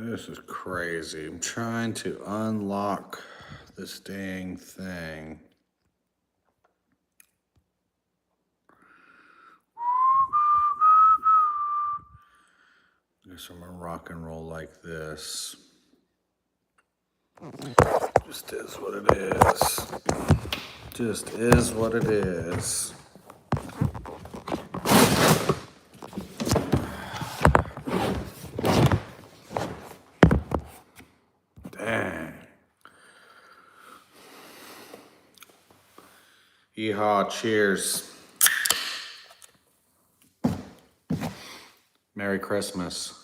This is crazy. I'm trying to unlock this dang thing. Guess I'm gonna rock and roll like this. Just is what it is. Just is what it is. Dang. Yeehaw, cheers. Merry Christmas.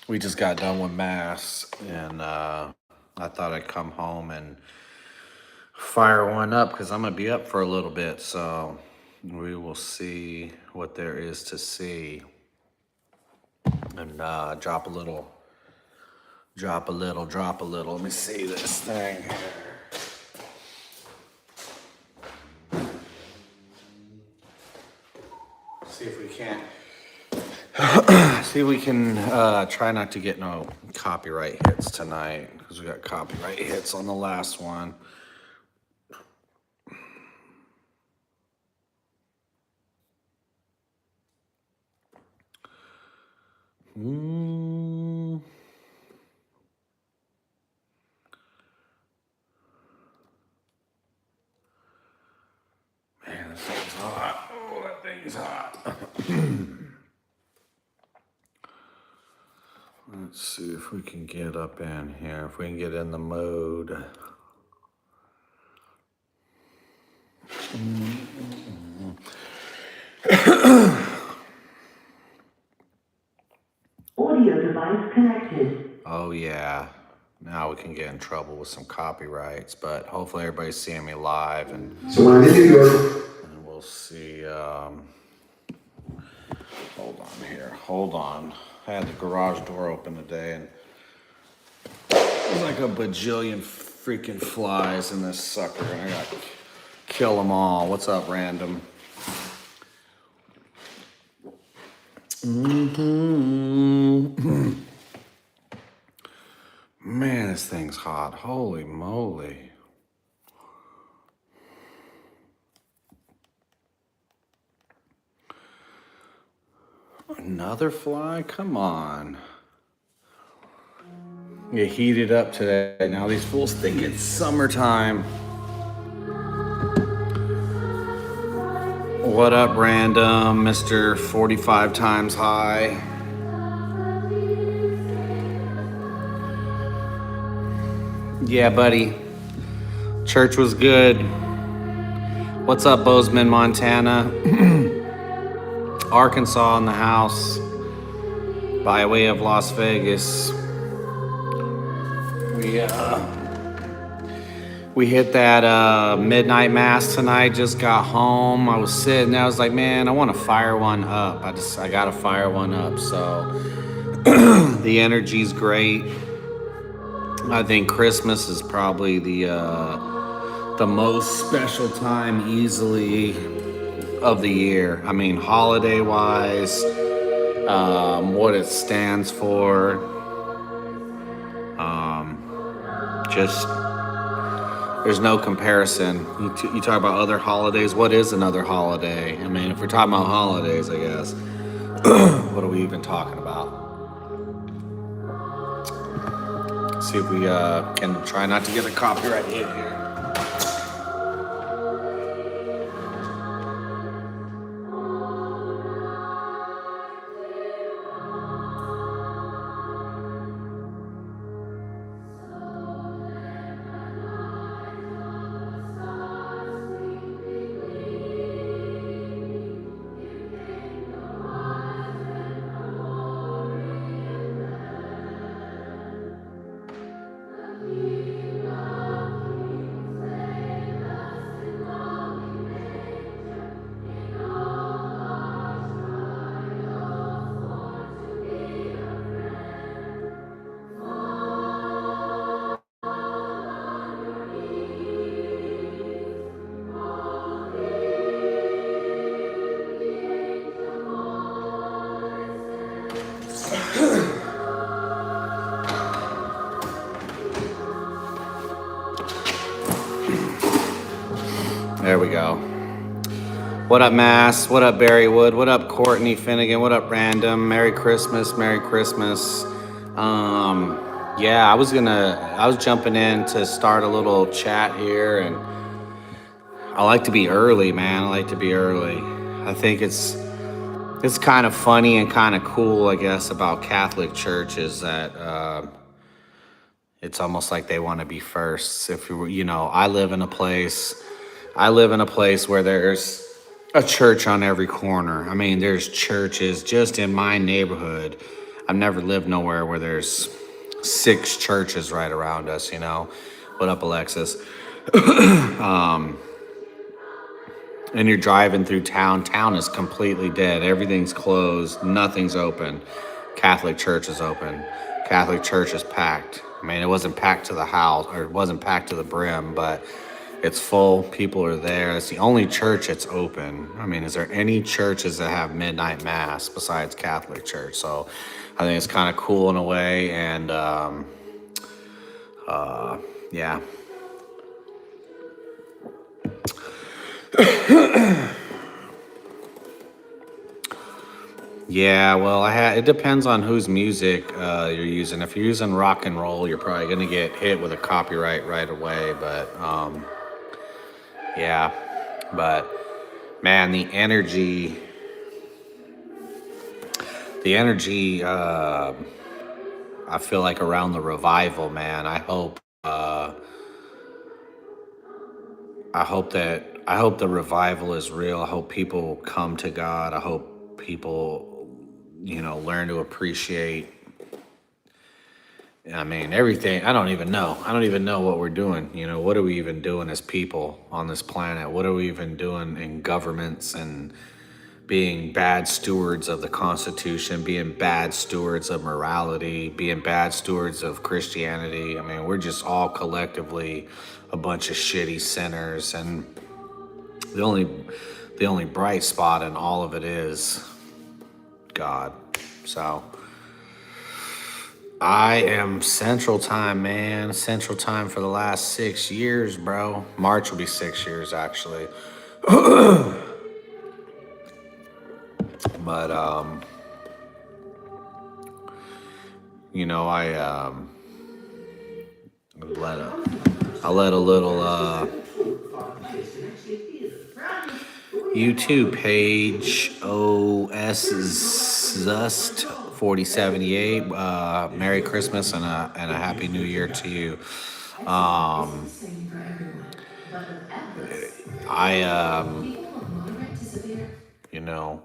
We just got done with Mass, and I thought I'd come home and fire one up because I'm going to be up for a little bit, so we will see what there is to see. And drop a little. Let me see this thing here. See if we can't. See if we can try not to get no copyright hits tonight, because we got copyright hits on the last one. Man, this thing's hot. Oh, that thing's hot. Let's see if we can get up in here, if we can get in the mode. Audio device connected. Oh yeah, now we can get in trouble with some copyrights, but hopefully everybody's seeing me live, and we'll see. Hold on here, hold on. I had the garage door open today, and there's like a bajillion freaking flies in this sucker, and I gotta kill them all. What's up, random? Man, this thing's hot. Holy moly. Another fly? Come on. Get heated up today. Now these fools think it's summertime. What up, random, Mr. 45 times high? Yeah, buddy. Church was good. What's up, Bozeman, Montana? Arkansas in the house by way of Las Vegas. We hit that midnight mass tonight. Just got home. I was sitting there. I was like, man, I want to fire one up. I got to fire one up. So the energy's great. I think Christmas is probably the most special time easily of the year. I mean, holiday-wise, what it stands for, just there's no comparison. You talk about other holidays. What is another holiday? I mean, if we're talking about holidays, I guess, what are we even talking about? See if we can try not to get a copyright hit here. There we go. What up, Mass? What up, Barrywood? What up, Courtney Finnegan? What up, Random? Merry Christmas. Merry Christmas. Yeah, I was jumping in to start a little chat here, and I like to be early, man. I like to be early. I think it's kind of funny and kind of cool, I guess, about Catholic Church is that it's almost like they want to be first. If you know, I live in a place where there's a church on every corner. I mean, there's churches just in my neighborhood. I've never lived nowhere where there's 6 churches right around us, you know. What up, Alexis? And you're driving through town. Town is completely dead. Everything's closed. Nothing's open. Catholic Church is open. Catholic Church is packed. I mean, it wasn't packed to the house, or it wasn't packed to the brim, but it's full. People are there. It's the only church that's open. I mean, is there any churches that have midnight mass besides Catholic Church? So I think it's kind of cool in a way. And yeah. Yeah, well, it depends on whose music you're using. If you're using rock and roll, you're probably gonna get hit with a copyright right away. But yeah, but man, the energy. I feel like around the revival, man. I hope the revival is real. I hope people come to God. I hope people, you know, learn to appreciate. I mean, everything. I don't even know. I don't even know what we're doing. You know, what are we even doing as people on this planet? What are we even doing in governments and being bad stewards of the Constitution, being bad stewards of morality, being bad stewards of Christianity? I mean, we're just all collectively a bunch of shitty sinners, and the only bright spot in all of it is God. So I am Central Time, man. Central Time for the last 6 years, bro. March will be 6 years, actually. But you know, I let a little YouTube page OS Zust 4078. Merry Christmas and a Happy New Year to you. You know,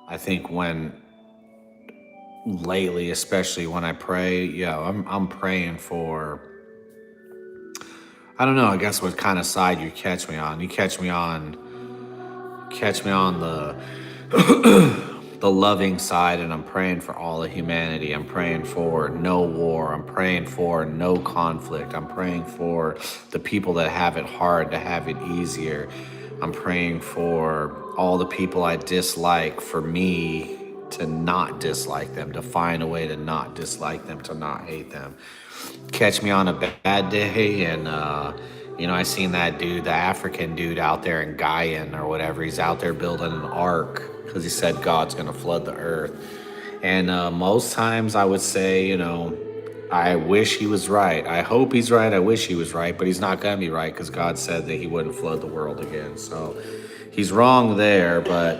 I think lately, especially when I pray, yeah, I'm praying for. I don't know. I guess what kind of side you catch me on? You catch me on the the loving side, and I'm praying for all of humanity. I'm praying for no war. I'm praying for no conflict. I'm praying for the people that have it hard to have it easier. I'm praying for all the people I dislike, for me to not dislike them, to find a way to not dislike them, to not hate them. Catch me on a bad day, and you know, I seen that dude, the African dude out there in Guyana or whatever. He's out there building an ark because he said God's gonna flood the earth. And most times I would say, you know, I wish he was right. I hope he's right. I wish he was right, but he's not gonna be right because God said that he wouldn't flood the world again. So he's wrong there, but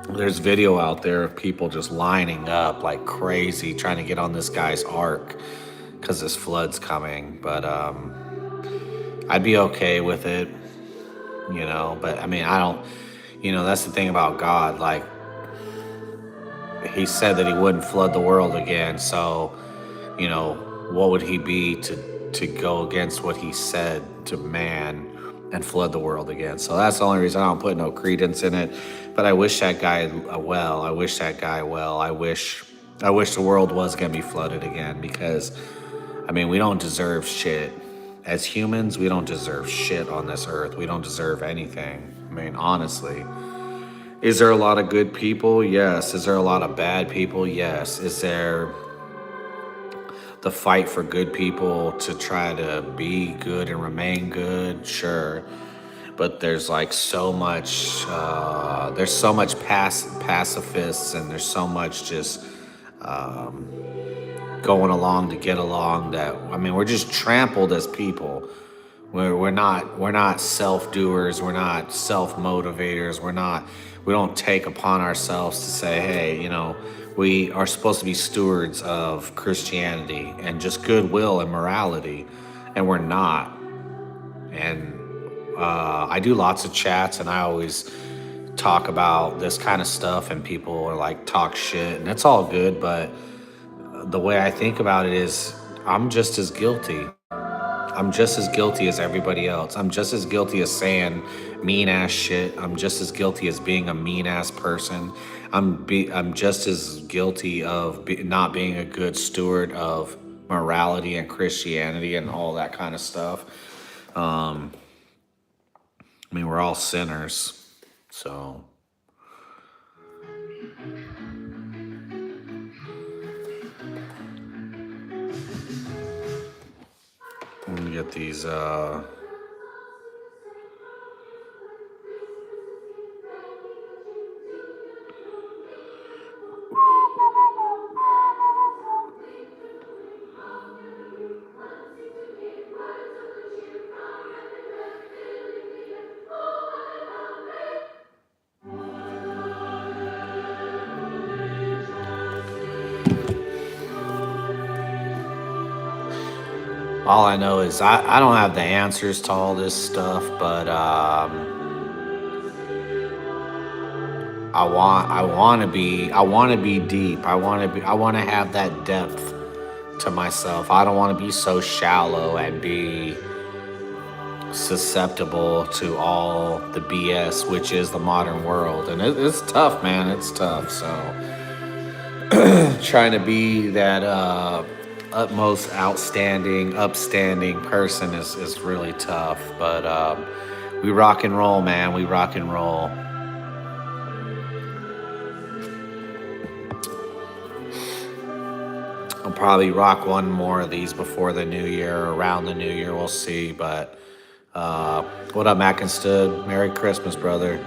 there's video out there of people just lining up like crazy trying to get on this guy's ark because this flood's coming. But I'd be okay with it, you know. But I mean, I don't, you know, that's the thing about God. Like, he said that he wouldn't flood the world again. So, you know, what would he be to go against what he said to man and flood the world again? So that's the only reason I don't put no credence in it. But I wish that guy well. I wish that guy well. I wish the world was gonna be flooded again, because I mean, we don't deserve shit. As humans, we don't deserve shit on this earth. We don't deserve anything. I mean, honestly. Is there a lot of good people? Yes. Is there a lot of bad people? Yes. Is there the fight for good people to try to be good and remain good? Sure. but there's like so much pacifists, and there's so much just going along to get along, that I mean, we're just trampled as people. We're not self-doers, we're not self-motivators, we don't take upon ourselves to say, hey, we are supposed to be stewards of Christianity and just goodwill and morality, and we're not. And I do lots of chats, and I always talk about this kind of stuff, and people are like, talk shit, and it's all good, but the way I think about it is, I'm just as guilty. I'm just as guilty as everybody else. I'm just as guilty as saying mean ass shit. I'm just as guilty as being a mean ass person. I'm just as guilty of not being a good steward of morality and Christianity and all that kind of stuff. I mean, we're all sinners, so. Let me get these. All I know is I don't have the answers to all this stuff, but I want to be deep. I want to have that depth to myself. I don't want to be so shallow and be susceptible to all the BS, which is the modern world. And it's tough, man. It's tough. So trying to be that utmost upstanding person is really tough. But we rock and roll, man. We rock and roll. I'll probably rock one more of these before the new year, or around the new year. We'll see. But what up, Mackinstood? Merry Christmas, brother.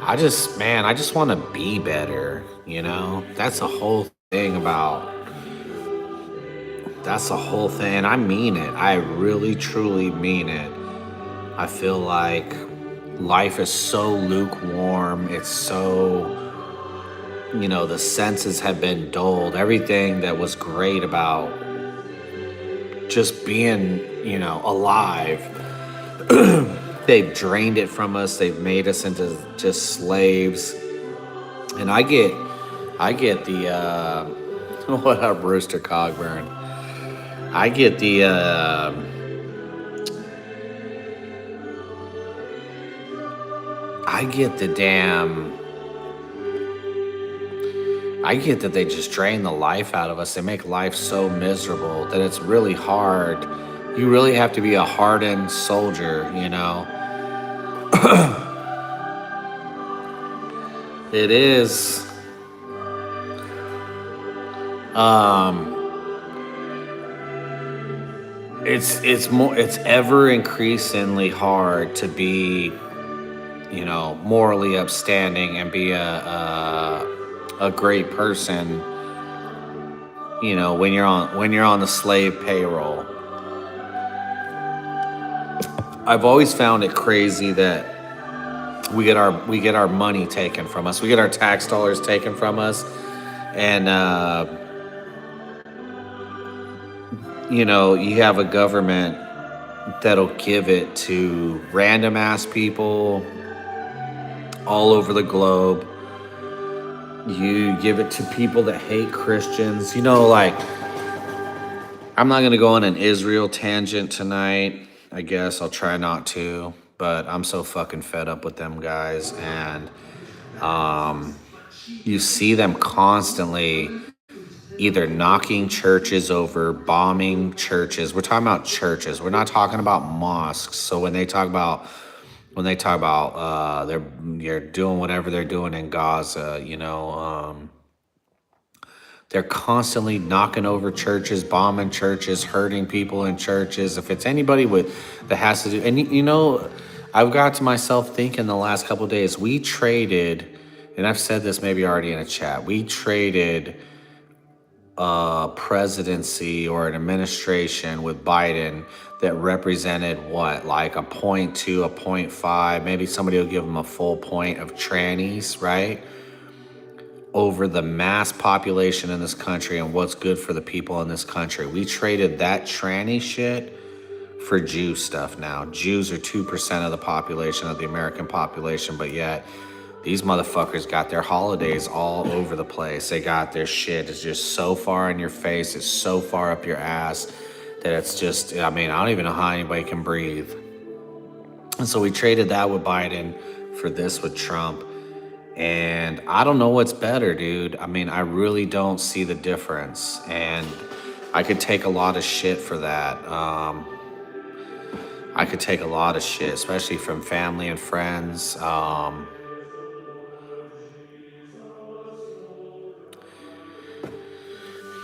I just want to be better. That's the whole thing about. That's the whole thing. I mean it. I really, truly mean it. I feel like life is so lukewarm. It's so, the senses have been dulled. Everything that was great about just being, alive, they've drained it from us. They've made us into just slaves. And I get the, what up, Rooster Cogburn? I get the, I get that they just drain the life out of us. They make life so miserable that it's really hard. You really have to be a hardened soldier, It is. It's ever increasingly hard to be, morally upstanding and be a great person, when you're on the slave payroll. I've always found it crazy that we get our money taken from us. We get our tax dollars taken from us, and you have a government that'll give it to random ass people all over the globe. You give it to people that hate Christians. Like, I'm not going to go on an Israel tangent tonight. I guess I'll try not to, but I'm so fucking fed up with them guys. And you see them constantly either knocking churches over, bombing churches. We're talking about churches. We're not talking about mosques. So when they talk about they're doing whatever they're doing in Gaza, They're constantly knocking over churches, bombing churches, hurting people in churches. If it's anybody that has to do, and I've got to myself thinking the last couple of days, we traded, and I've said this maybe already in a chat, we traded a presidency or an administration with Biden that represented what, like a 0.2, a 0.5, maybe somebody will give them a full point of trannies, right? Over the mass population in this country and what's good for the people in this country. We traded that tranny shit for Jew stuff now. Jews are 2% of the population, of the American population, but yet these motherfuckers got their holidays all over the place. They got their shit. It's just so far in your face. It's so far up your ass that it's just, I mean, I don't even know how anybody can breathe. And so we traded that with Biden for this with Trump. And I don't know what's better, dude. I mean, I really don't see the difference. And I could take a lot of shit for that. I could take a lot of shit, especially from family and friends.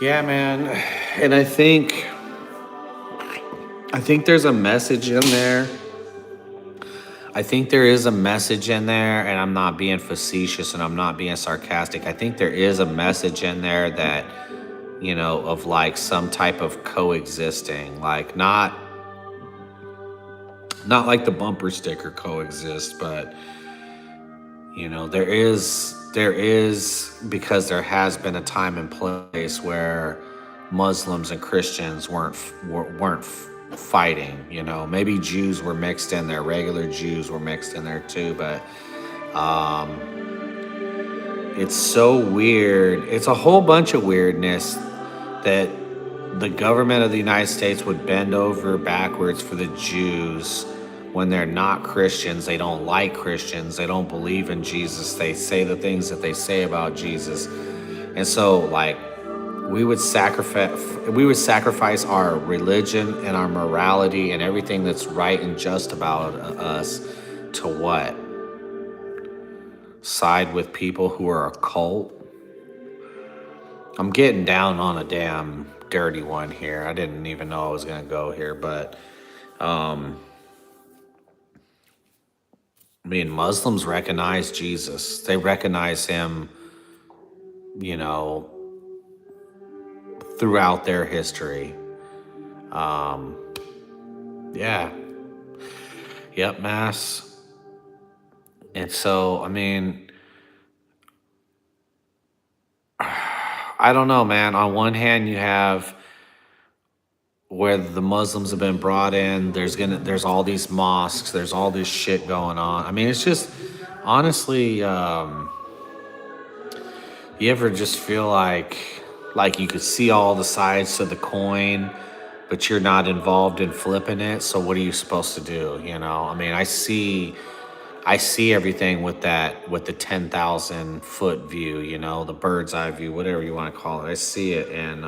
Yeah, man. And I think there's a message in there. I think there is a message in there, and I'm not being facetious and I'm not being sarcastic. I think there is a message in there that, of like some type of coexisting, like not like the bumper sticker coexist, but there is because there has been a time and place where Muslims and Christians weren't fighting. Maybe Jews were mixed in there, regular Jews were mixed in there too, but it's so weird. It's a whole bunch of weirdness that the government of the United States would bend over backwards for the Jews when they're not Christians. They don't like Christians. They don't believe in Jesus. They say the things that they say about Jesus. And so, like, we would sacrifice our religion and our morality and everything that's right and just about us to what? Side with people who are a cult? I'm getting down on a damn dirty one here. I didn't even know I was going to go here, but I mean, Muslims recognize Jesus. They recognize him, throughout their history. Yeah. Yep, mass. And so, I mean, I don't know, man. On one hand, you have where the Muslims have been brought in. There's all these mosques. There's all this shit going on. I mean, it's just honestly, you ever just feel like you could see all the sides to the coin, but you're not involved in flipping it. So what are you supposed to do? I mean, I see everything with the 10,000 foot view, the bird's eye view, whatever you want to call it. I see it, and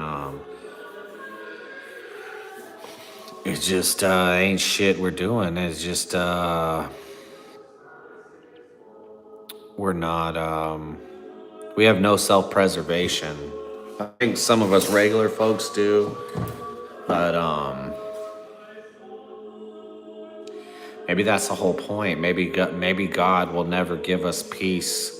it just ain't shit we're doing. It's just we're not we have no self-preservation. I think some of us regular folks do, but maybe that's the whole point. Maybe God will never give us peace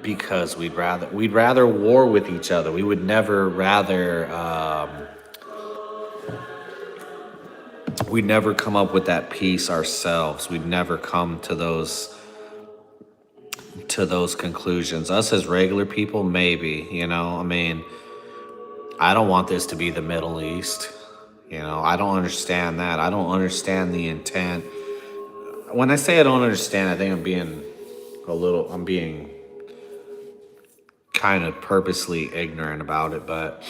because we'd rather war with each other. We would never rather we'd never come up with that peace ourselves. We'd never come to those conclusions. Us as regular people, maybe, I mean, I don't want this to be the Middle East. I don't understand that. I don't understand the intent. When I say I don't understand, I think I'm being kind of purposely ignorant about it, but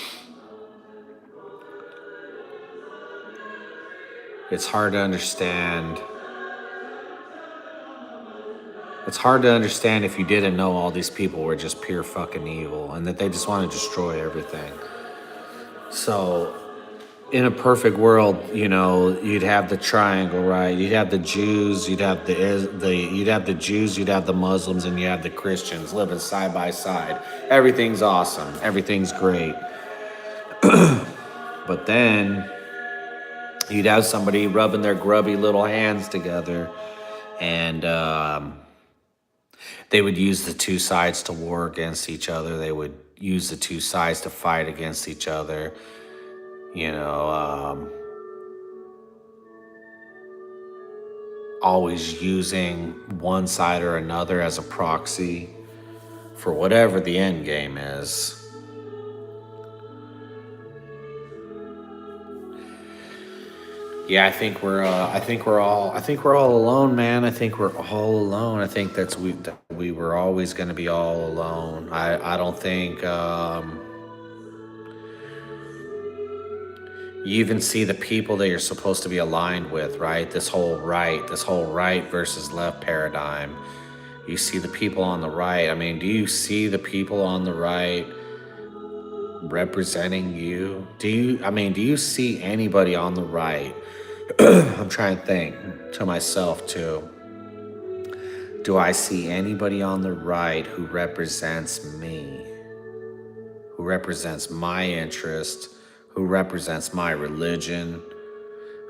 it's hard to understand. It's hard to understand if you didn't know all these people were just pure fucking evil and that they just want to destroy everything. So in a perfect world, you'd have the triangle, right? You'd have the Jews, you'd have you'd have the Jews, you'd have the Muslims, and you have the Christians living side by side. Everything's awesome. Everything's great. But then you'd have somebody rubbing their grubby little hands together, and they would use the two sides to war against each other. They would use the two sides to fight against each other. You know, always using one side or another as a proxy for whatever the end game is. Yeah, I think we're all alone, man. I think we're all alone. I think that we were always going to be all alone. I don't think you even see the people that you're supposed to be aligned with, right? This whole right versus left paradigm. You see the people on the right. I mean, do you see the people on the right representing you? Do you see anybody on the right? I'm trying to think to myself too. Do I see anybody on the right who represents me? Who represents my interest? Who represents my religion?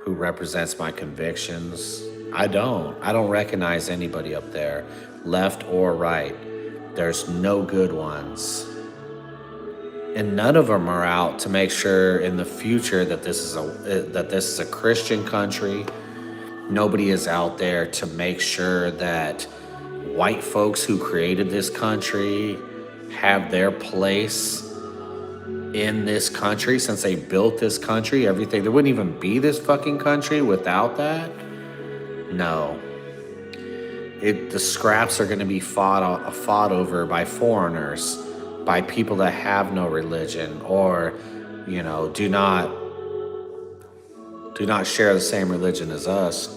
Who represents my convictions? I don't recognize anybody up there, left or right. There's no good ones. And none of them are out to make sure in the future that this is a Christian country. Nobody is out there to make sure that white folks who created this country have their place in this country since they built this country. Everything, there wouldn't even be this fucking country without that. No. The scraps are going to be fought over by foreigners, by people that have no religion, or do not share the same religion as us.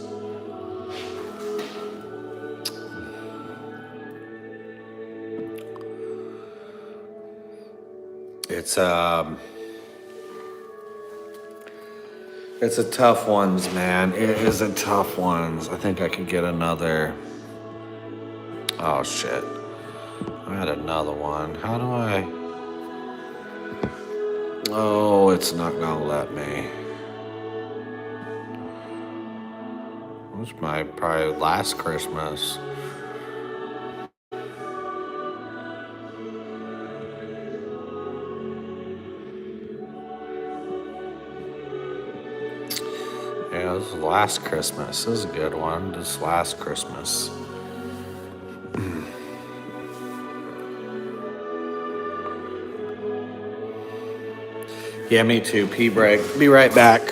It's a tough ones, man. It is a tough ones. I think I could get another. Oh shit. I had another one. How do I? Oh, it's not gonna let me. It was my probably last Christmas. Yeah, this is last Christmas. This is a good one. This last Christmas. Yeah, me too. Pee break. Be right back.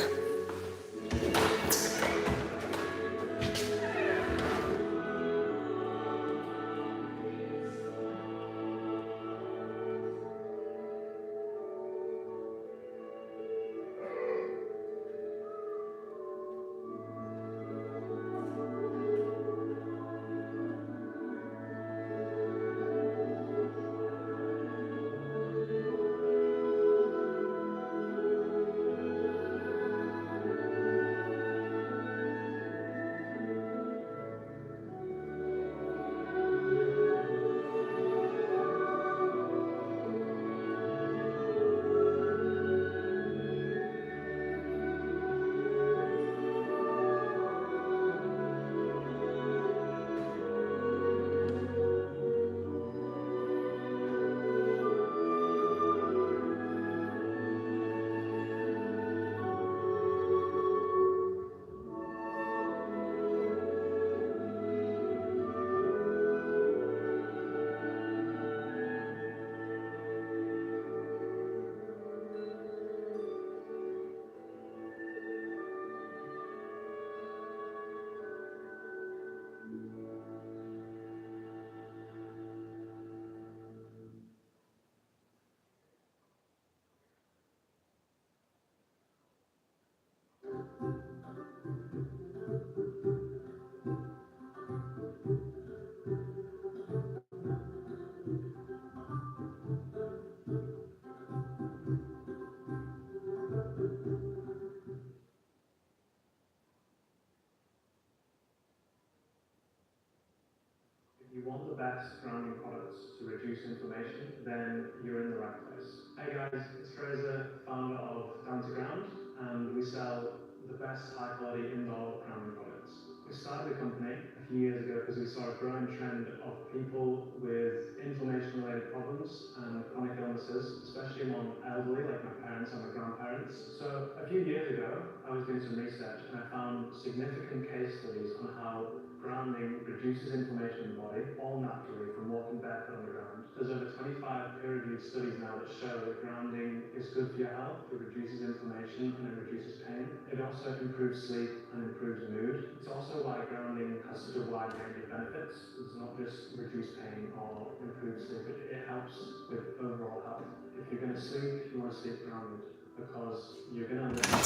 you want the best grounding products to reduce inflammation, then you're in the right place. Hey guys, it's Fraser, founder of Down to Ground, and we sell the best high quality indoor grounding products. We started the company a few years ago because we saw a growing trend of people with inflammation related problems and chronic illnesses, especially among elderly like my parents and my grandparents. So a few years ago, I was doing some research and I found significant case studies on how grounding reduces inflammation in the body, all naturally from walking barefoot on the ground. There's over 25 peer-reviewed studies now that show that grounding is good for your health, it reduces inflammation and it reduces pain. It also improves sleep and improves mood. It's also why grounding has such a wide range of benefits. It's not just reduce pain or improve sleep, it helps with overall health. If you're going to sleep, you want to sleep grounded because you're going to live a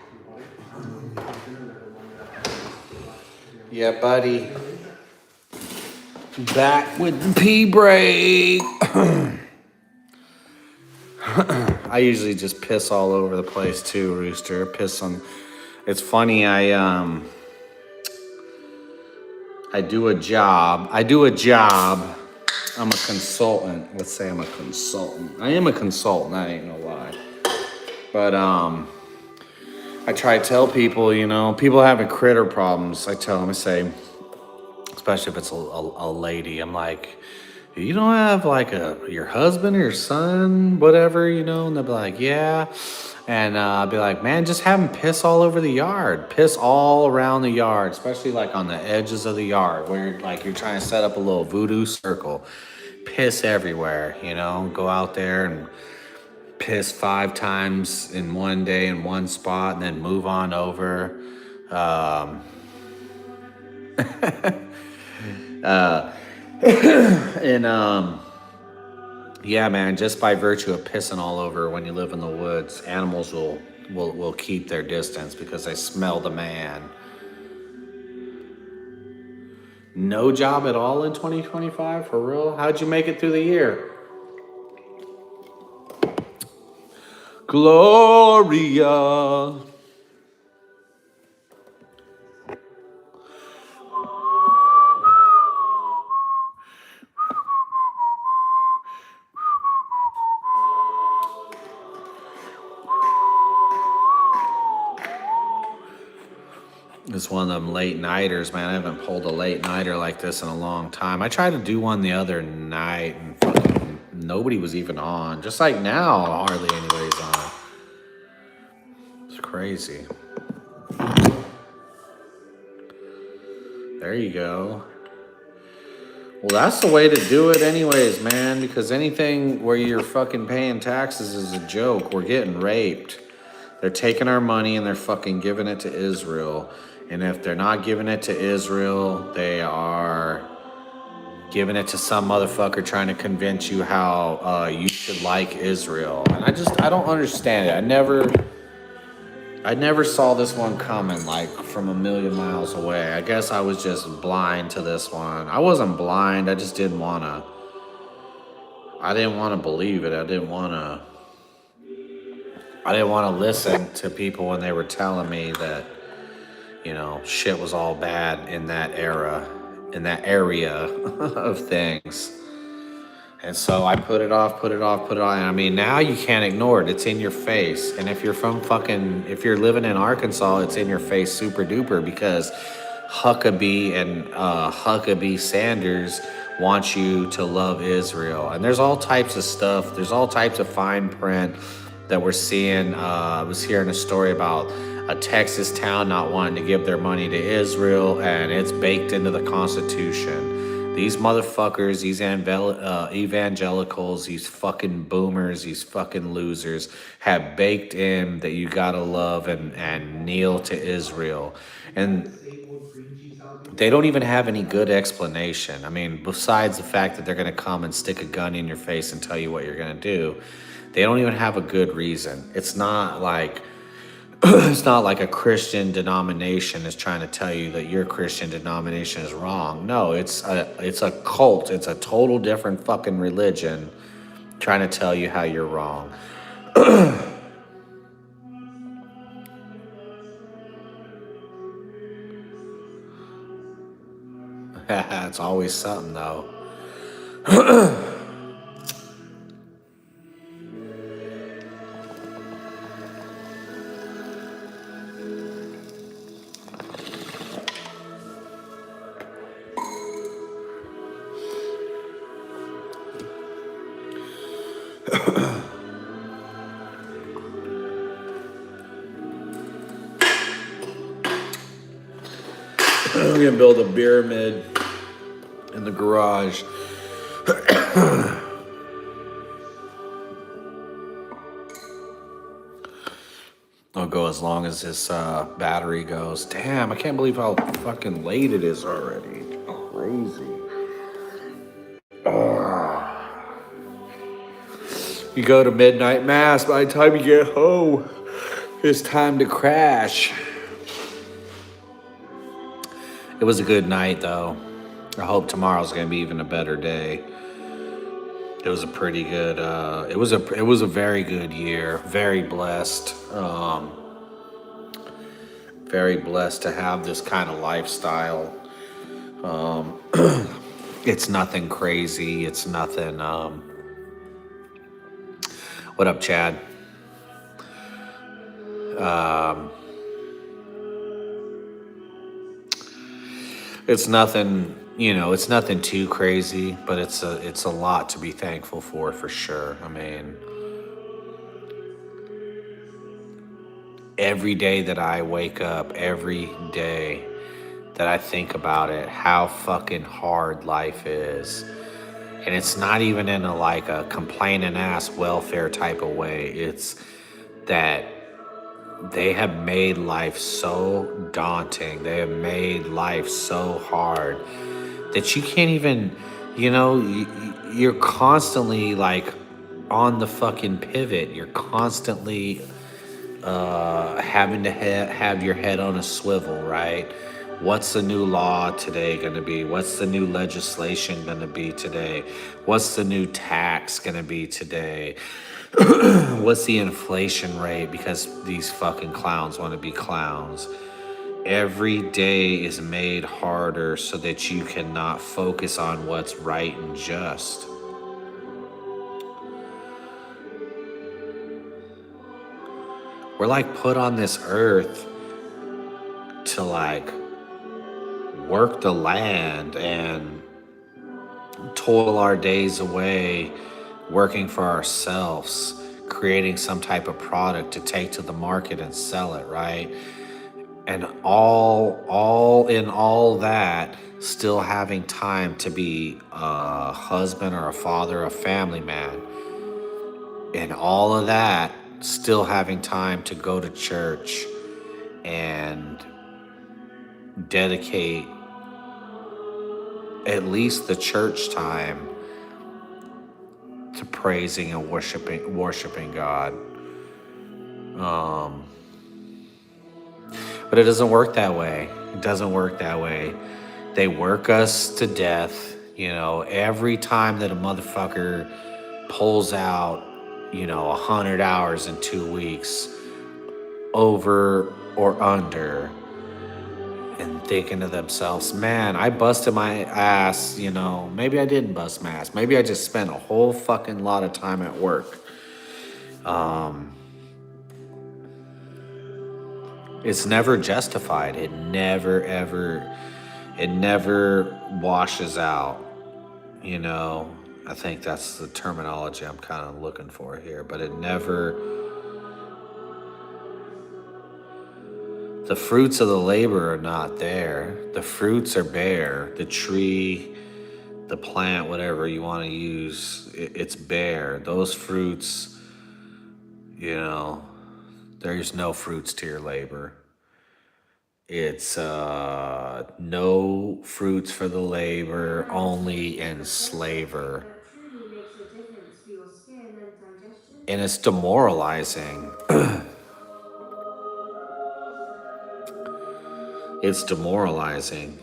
your body and you're going to live a longer life. Yeah, buddy. Back with the pee break. I usually just piss all over the place too, Rooster. Piss on. It's funny. I do a job. I'm a consultant. Let's say I'm a consultant. I am a consultant. That ain't no lie. But I try to tell people, people having critter problems. I tell them, I say, especially if it's a lady, I'm like, you don't have like your husband or your son, whatever, and they'll be like, yeah. And I'll be like, man, just have them piss all over the yard. Piss all around the yard, especially like on the edges of the yard where you're trying to set up a little voodoo circle. Piss everywhere, go out there and piss 5 times in one day in one spot and then move on over. And yeah, man, just by virtue of pissing all over when you live in the woods, animals will keep their distance because they smell the man. No job at all in 2025, for real? How'd you make it through the year? Gloria. It's one of them late nighters, man. I haven't pulled a late nighter like this in a long time. I tried to do one the other night and fucking nobody was even on. Just like now, hardly anybody's on. It's crazy. There you go. Well, that's the way to do it anyways, man, because anything where you're fucking paying taxes is a joke. We're getting raped. They're taking our money and they're fucking giving it to Israel. And if they're not giving it to Israel, they are giving it to some motherfucker trying to convince you how you should like Israel. And I don't understand it. I never saw this one coming like from a million miles away. I guess I was just blind to this one. I wasn't blind. I just didn't want to believe it. I didn't want to listen to people when they were telling me that, shit was all bad in that era, in that area of things. And so I put it off. And I mean, now you can't ignore it. It's in your face. And if you're if you're living in Arkansas, it's in your face super duper because Huckabee and Huckabee Sanders want you to love Israel. And there's all types of stuff. There's all types of fine print that we're seeing. I was hearing a story about a Texas town not wanting to give their money to Israel, and it's baked into the Constitution. These motherfuckers, these evangelicals, these fucking boomers, these fucking losers have baked in that you gotta love and kneel to Israel. And they don't even have any good explanation. I mean, besides the fact that they're gonna come and stick a gun in your face and tell you what you're gonna do, they don't even have a good reason. It's not like it's not like a Christian denomination is trying to tell you that your Christian denomination is wrong. No, it's a cult. It's a total different fucking religion trying to tell you how you're wrong. It's always something though. I'm gonna build a pyramid in the garage. I'll go as long as this battery goes. Damn, I can't believe how fucking late it is already. Crazy. You go to midnight mass, by the time you get home, it's time to crash. It was a good night though. I hope tomorrow's gonna be even a better day. It was a pretty good. It was a very good year. Very blessed. Very blessed to have this kind of lifestyle. It's nothing crazy. It's nothing. What up, Chad? It's nothing. It's nothing too crazy, but it's a lot to be thankful for sure. I mean, every day that I wake up, every day that I think about it, how fucking hard life is. And it's not even in a complaining ass welfare type of way. It's that they have made life so daunting. They have made life so hard that you can't even, you're constantly on the fucking pivot. You're constantly having to have your head on a swivel, right? What's the new law today going to be? What's the new legislation going to be today? What's the new tax going to be today? What's the inflation rate? Because these fucking clowns want to be clowns. Every day is made harder so that you cannot focus on what's right and just. We're put on this earth to work the land and toil our days away working for ourselves, creating some type of product to take to the market and sell it, right? And all in all that, still having time to be a husband or a father, a family man. And all of that, still having time to go to church and dedicate at least the church time to praising and worshiping God. But it doesn't work that way. It doesn't work that way. They work us to death. Every time that a motherfucker pulls out, 100 hours in 2 weeks, over or under, and thinking to themselves, man, I busted my ass, maybe I didn't bust my ass. Maybe I just spent a whole fucking lot of time at work. It's never justified. It never washes out. I think that's the terminology I'm kind of looking for here, but it never. The fruits of the labor are not there. The fruits are bare. The tree, the plant, whatever you want to use, it's bare. Those fruits, there's no fruits to your labor. It's no fruits for the labor, only enslaver. And it's demoralizing. It's demoralizing.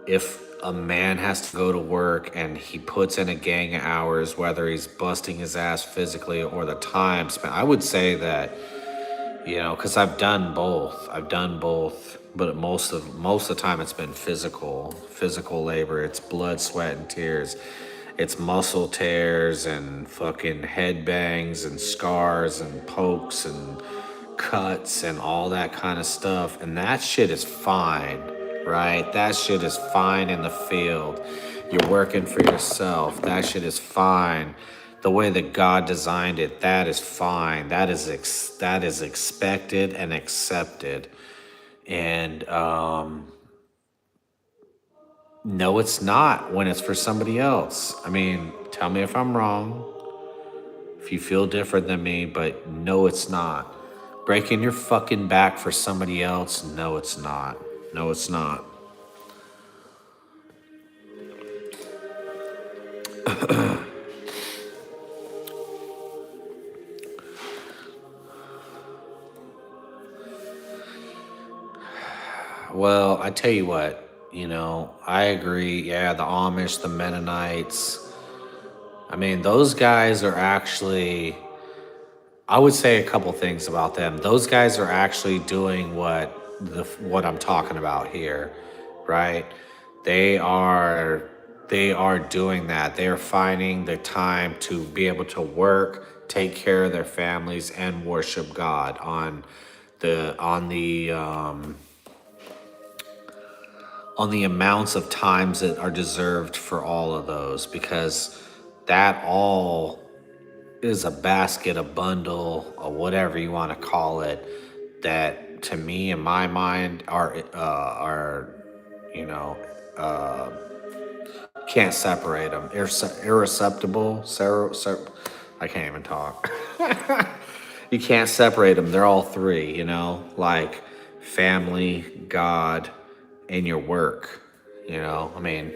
If a man has to go to work and he puts in a gang of hours, whether he's busting his ass physically or the time spent, I would say that, because I've done both. but most of the time it's been physical labor. It's blood, sweat, and tears. It's muscle tears and fucking head bangs and scars and pokes and cuts and all that kind of stuff. And that shit is fine, right? That shit is fine in the field. You're working for yourself. That shit is fine. The way that God designed it, that is fine. That is expected and accepted. And no, it's not when it's for somebody else. I mean, tell me if I'm wrong, if you feel different than me, but no, it's not. Breaking your fucking back for somebody else, no, it's not. No, it's not. Well, I tell you what, I agree. Yeah, the Amish, the Mennonites. I mean, those guys are actually, I would say a couple things about them. Those guys are actually doing what I'm talking about here, right? They are doing that. They are finding the time to be able to work, take care of their families, and worship God on the amounts of times that are deserved for all of those, because that all is a basket, a bundle, or whatever you want to call it, that to me, in my mind, are you know, can't separate them. Irreceptible. I can't even talk. You can't separate them. They're all three, like family, God, and your work. I mean,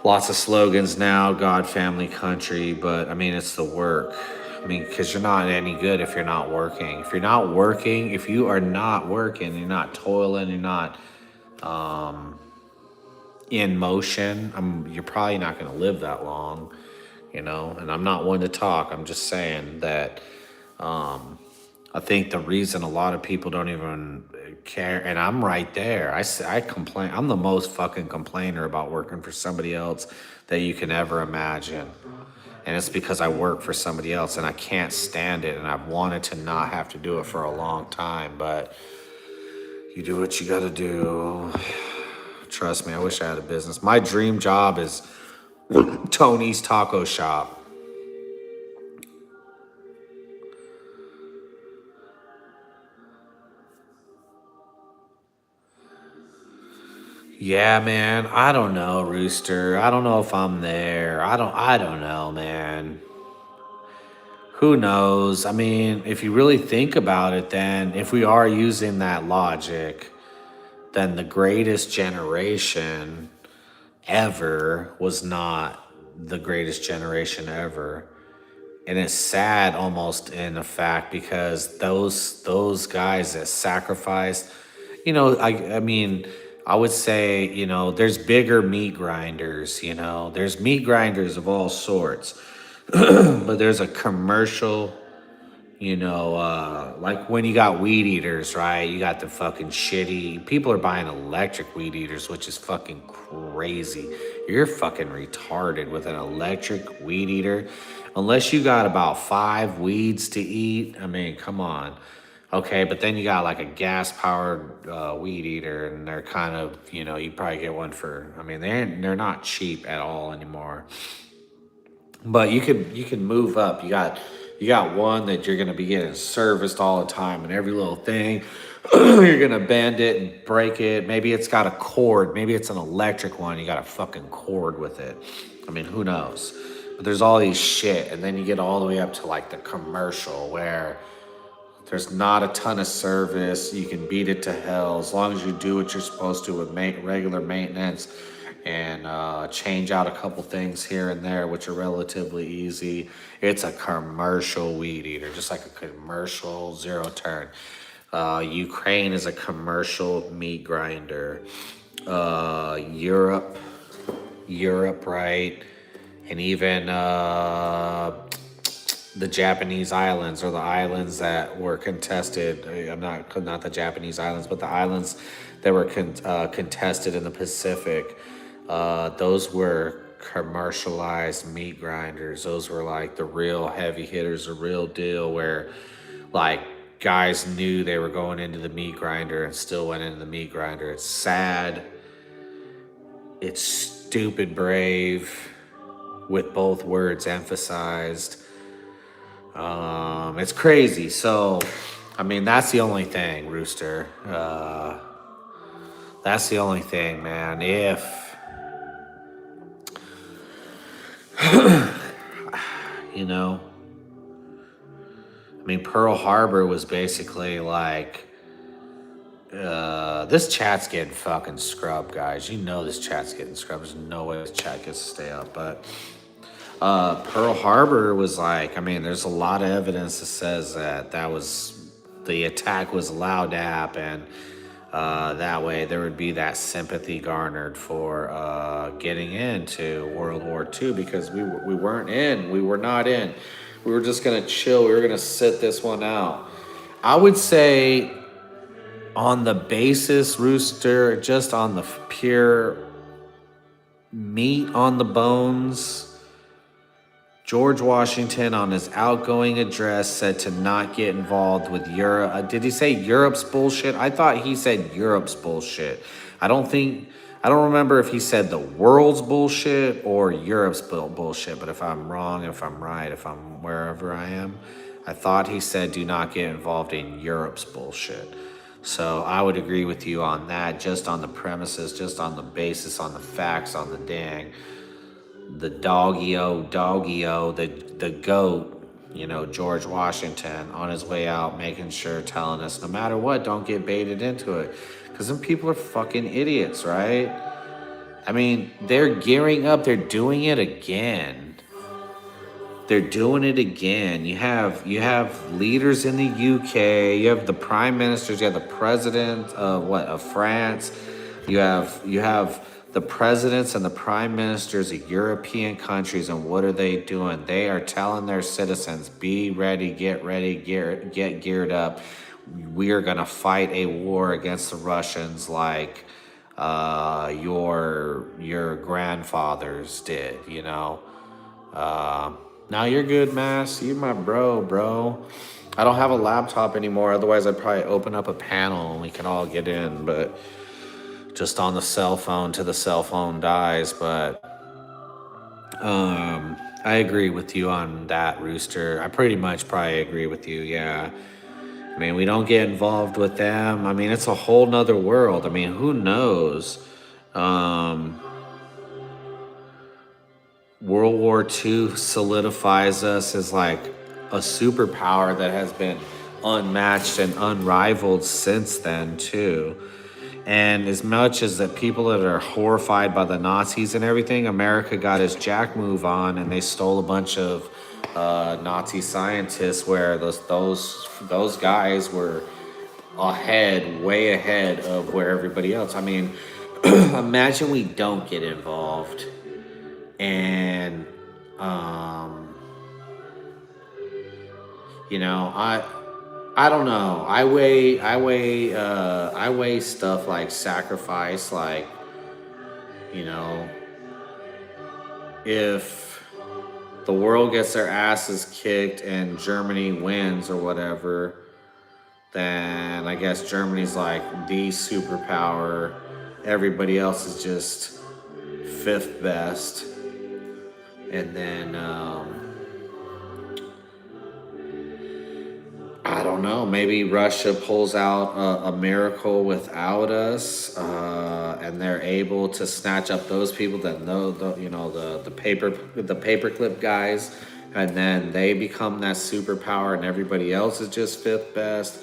lots of slogans now, God, family, country, but I mean, it's the work. I mean, because you're not any good if you're not working. If you are not working, you're not toiling, you're not in motion, you're probably not going to live that long, and I'm not one to talk. I'm just saying that I think the reason a lot of people don't even care, and I'm right there. I complain. I'm the most fucking complainer about working for somebody else that you can ever imagine. And it's because I work for somebody else and I can't stand it. And I've wanted to not have to do it for a long time, but you do what you gotta do. Trust me, I wish I had a business. My dream job is Tony's Taco Shop. Yeah, man. I don't know, Rooster. I don't know if I'm there. I don't know, man. Who knows? I mean, if you really think about it, then if we are using that logic, then the greatest generation ever was not the greatest generation ever. And it's sad almost in a fact, because those guys that sacrificed, I mean, I would say, there's bigger meat grinders, there's meat grinders of all sorts, but there's a commercial, like when you got weed eaters, right? You got the fucking shitty people are buying electric weed eaters, which is fucking crazy. You're fucking retarded with an electric weed eater, unless you got about 5 weeds to eat. I mean, come on. Okay, but then you got like a gas powered weed eater, and they're kind of, you probably get one for, I mean, they're not cheap at all anymore. But you can move up. You got one that you're gonna be getting serviced all the time, and every little thing you're gonna bend it and break it. Maybe it's got a cord. Maybe it's an electric one. You got a fucking cord with it. I mean, who knows? But there's all these shit, and then you get all the way up to like the commercial where there's not a ton of service. You can beat it to hell as long as you do what you're supposed to with regular maintenance and change out a couple things here and there, which are relatively easy. It's a commercial weed eater, just like a commercial zero turn. Ukraine is a commercial meat grinder. Europe, right? And even the Japanese islands, or the islands that were contested. I'm not the Japanese islands, but the islands that were contested in the Pacific. Those were commercialized meat grinders. Those were like the real heavy hitters, the real deal, where like guys knew they were going into the meat grinder and still went into the meat grinder. It's sad. It's stupid brave, with both words emphasized. It's crazy. So, I mean, that's the only thing, Rooster. That's the only thing, man. If, you know, I mean, Pearl Harbor was basically like, this chat's getting fucking scrubbed, guys. You know this chat's getting scrubbed. There's no way this chat gets to stay up, but Pearl Harbor was like, I mean, there's a lot of evidence that says that the attack was allowed to happen. That way there would be that sympathy garnered for getting into World War II, because we were not in. We were just gonna chill. We were gonna sit this one out. I would say, on the basis, Rooster, just on the pure meat on the bones, George Washington, on his outgoing address, said to not get involved with Europe. Did he say Europe's bullshit? I thought he said Europe's bullshit. I don't remember if he said the world's bullshit or Europe's bullshit, but if I'm wrong, if I'm right, if I'm wherever I am, I thought he said do not get involved in Europe's bullshit. So I would agree with you on that, just on the premises, just on the basis, on the facts, on the the doggy-o, the goat, George Washington, on his way out, making sure, telling us, no matter what, don't get baited into it. Because them people are fucking idiots, right? I mean, they're gearing up. They're doing it again. You have leaders in the UK. You have the prime ministers. You have the president of France. You have the presidents and the prime ministers of European countries, and what are they doing? They are telling their citizens, be ready, get geared up. We are going to fight a war against the Russians like your grandfathers did, Now you're good, Mass. You're my bro. I don't have a laptop anymore. Otherwise, I'd probably open up a panel and we can all get in, but just on the cell phone till the cell phone dies. But I agree with you on that, Rooster. I pretty much probably agree with you, yeah. I mean, we don't get involved with them. I mean, it's a whole nother world. I mean, who knows? World War II solidifies us as like a superpower that has been unmatched and unrivaled since then, too. And as much as the people that are horrified by the Nazis and everything, America got his jack move on, and they stole a bunch of Nazi scientists, where those guys were way ahead of where everybody else. I mean, imagine we don't get involved, and I don't know. I weigh stuff like sacrifice, like, if the world gets their asses kicked and Germany wins or whatever, then I guess Germany's like the superpower. Everybody else is just fifth best. And then, I don't know, maybe Russia pulls out a miracle without us, and they're able to snatch up those people that know the paperclip guys, and then they become that superpower, and everybody else is just fifth best.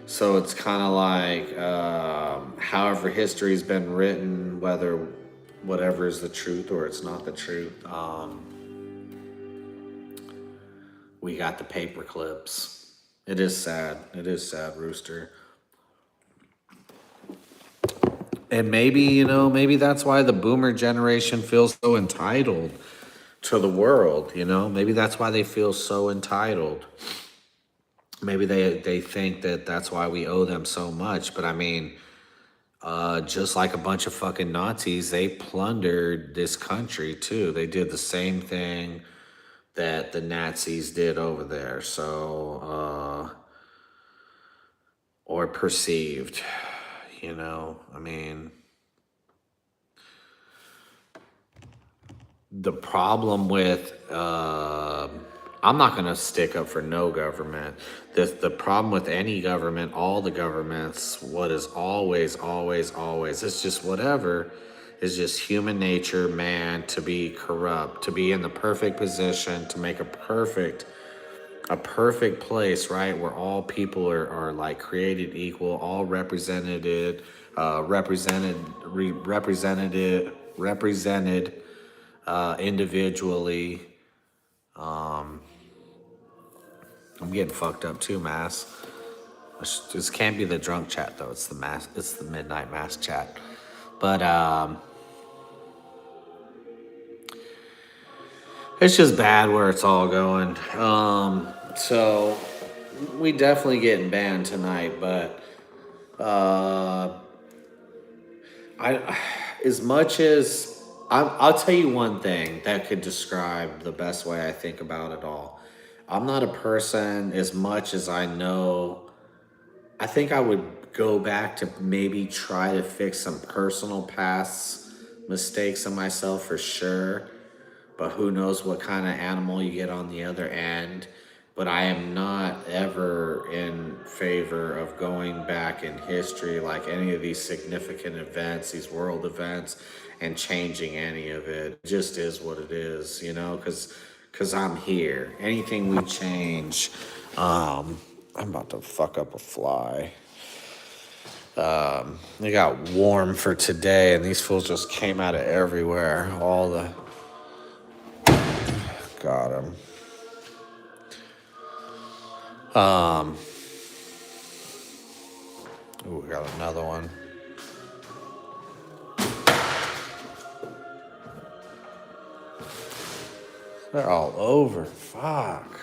So it's kind of like, however history's been written, whatever is the truth or it's not the truth. We got the paper clips. It is sad, Rooster. And maybe that's why the boomer generation feels so entitled. to the world, you know? Maybe that's why they feel so entitled. Maybe they think that that's why we owe them so much. But I mean, just like a bunch of fucking Nazis, they plundered this country too. They did the same thing that the Nazis did over there. So, or perceived, you know? I mean, the problem with I'm not going to stick up for no government. The problem with any government, all the governments, what is always, it's just whatever, is just human nature, man, to be corrupt, to be in the perfect position, to make a perfect place, right, where all people are like created equal, all represented individually. I'm getting fucked up too, Mass. This can't be the drunk chat though. It's the mass. It's the midnight mass chat. But it's just bad where it's all going. So we definitely getting banned tonight. But I, as much as I'll tell you one thing that could describe the best way I think about it all. I'm not a person, as much as I know. I think I would go back to maybe try to fix some personal past mistakes of myself for sure. But who knows what kind of animal you get on the other end. But I am not ever in favor of going back in history, like any of these significant events, these world events, and changing any of it. It just is what it is, you know, because I'm here. Anything we change, I'm about to fuck up a fly. It got warm for today, and these fools just came out of everywhere. All the... Got him. Ooh, we got another one. They're all over. Fuck.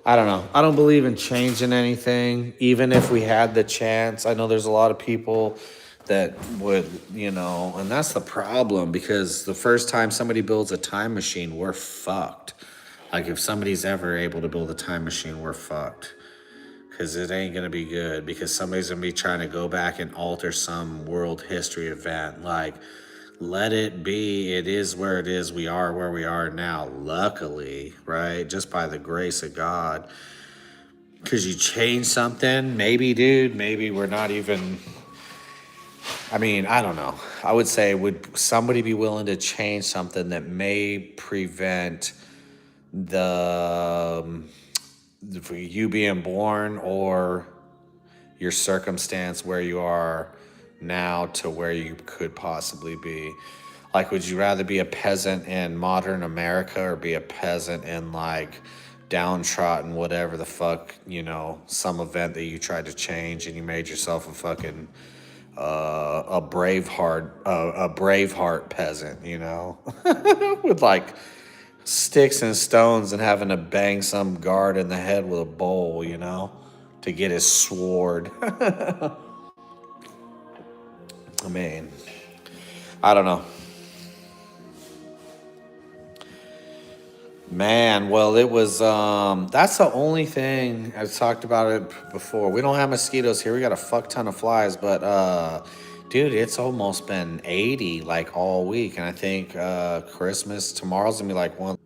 I don't know. I don't believe in changing anything, even if we had the chance. I know there's a lot of people that would, you know, and that's the problem, because the first time somebody builds a time machine, we're fucked. Like, if somebody's ever able to build a time machine, we're fucked. Because it ain't going to be good, because somebody's going to be trying to go back and alter some world history event. Like, let it be. It is where it is. We are where we are now, luckily, right? Just by the grace of God. Because you change something, maybe, dude, maybe we're not even... I mean, I don't know. I would say, would somebody be willing to change something that may prevent you being born, or your circumstance where you are now to where you could possibly be? Like, would you rather be a peasant in modern America, or be a peasant in, like, downtrodden, whatever the fuck, you know, some event that you tried to change and you made yourself a fucking a braveheart peasant, you know, with like sticks and stones, and having to bang some guard in the head with a bowl, you know, to get his sword. I mean, I don't know. Man, well, it was, that's the only thing. I've talked about it before. We don't have mosquitoes here. We got a fuck ton of flies, but, dude, it's almost been 80 like all week. And I think, Christmas, tomorrow's gonna be like one.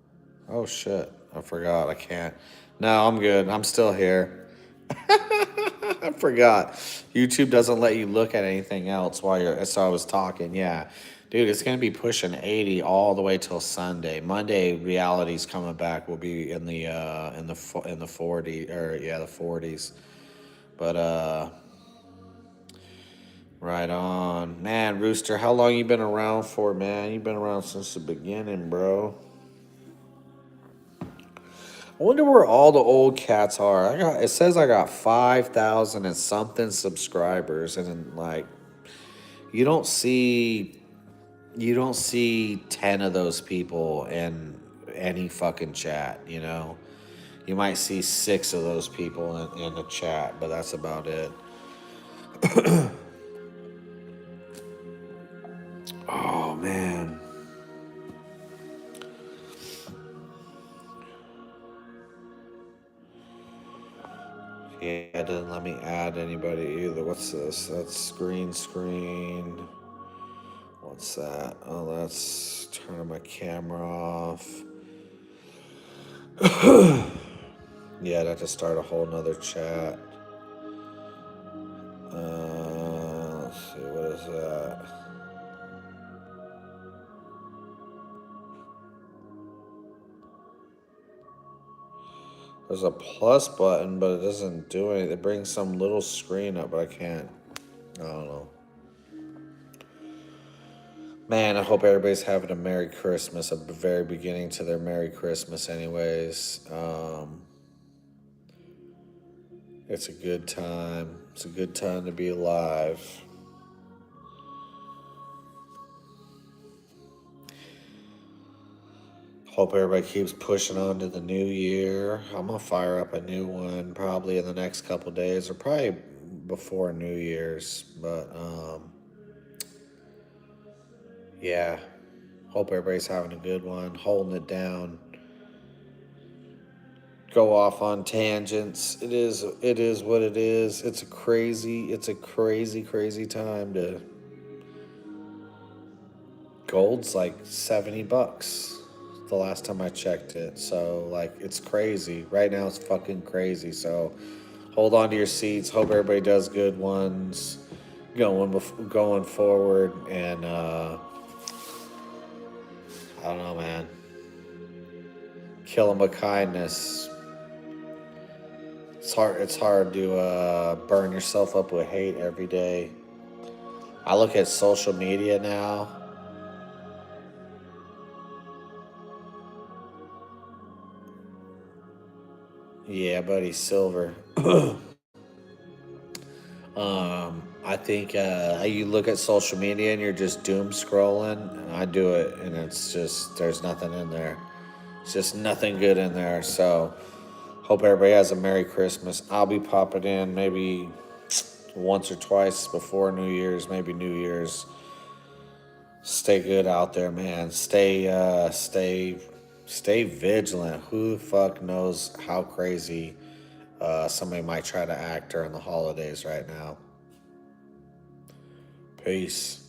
Oh shit. I forgot. I can't. No, I'm good. I'm still here. I forgot. YouTube doesn't let you look at anything else while you're. So I was talking. Yeah, dude, it's gonna be pushing 80 all the way till Sunday. Monday, reality's coming back. We'll be in the 40, or yeah, the 40s. But right on, man. Rooster, how long you been around for, man? You've been around since the beginning, bro. I wonder where all the old cats are. It says I got 5,000 and something subscribers, and then like You don't see 10 of those people in any fucking chat, you know. You might see 6 of those people in the chat, but that's about it. Oh man. Yeah, it didn't let me add anybody either. What's this? That's screen. What's that? Oh, that's turning my camera off. Yeah, that just start a whole nother chat. Let's see, what is that? There's a plus button, but it doesn't do anything. It brings some little screen up, but I can't. I don't know. Man, I hope everybody's having a Merry Christmas, a very beginning to their Merry Christmas anyways. It's a good time. It's a good time to be alive. Hope everybody keeps pushing on to the new year. I'm going to fire up a new one probably in the next couple days or probably before New Year's. But, yeah. Hope everybody's having a good one, holding it down. Go off on tangents. It is what it is. It's a crazy time to. Gold's like $70 the last time I checked it. So like it's crazy. Right now it's fucking crazy. So hold on to your seats. Hope everybody does good ones going forward, and I don't know, man. Kill them with kindness. It's hard to burn yourself up with hate every day. I look at social media now. Yeah, buddy, Silver. I think you look at social media and you're just doom scrolling. And I do it, and it's just there's nothing in there. It's just nothing good in there. So hope everybody has a Merry Christmas. I'll be popping in maybe once or twice before New Year's, maybe New Year's. Stay good out there, man. Stay vigilant. Who the fuck knows how crazy somebody might try to act during the holidays right now. Peace.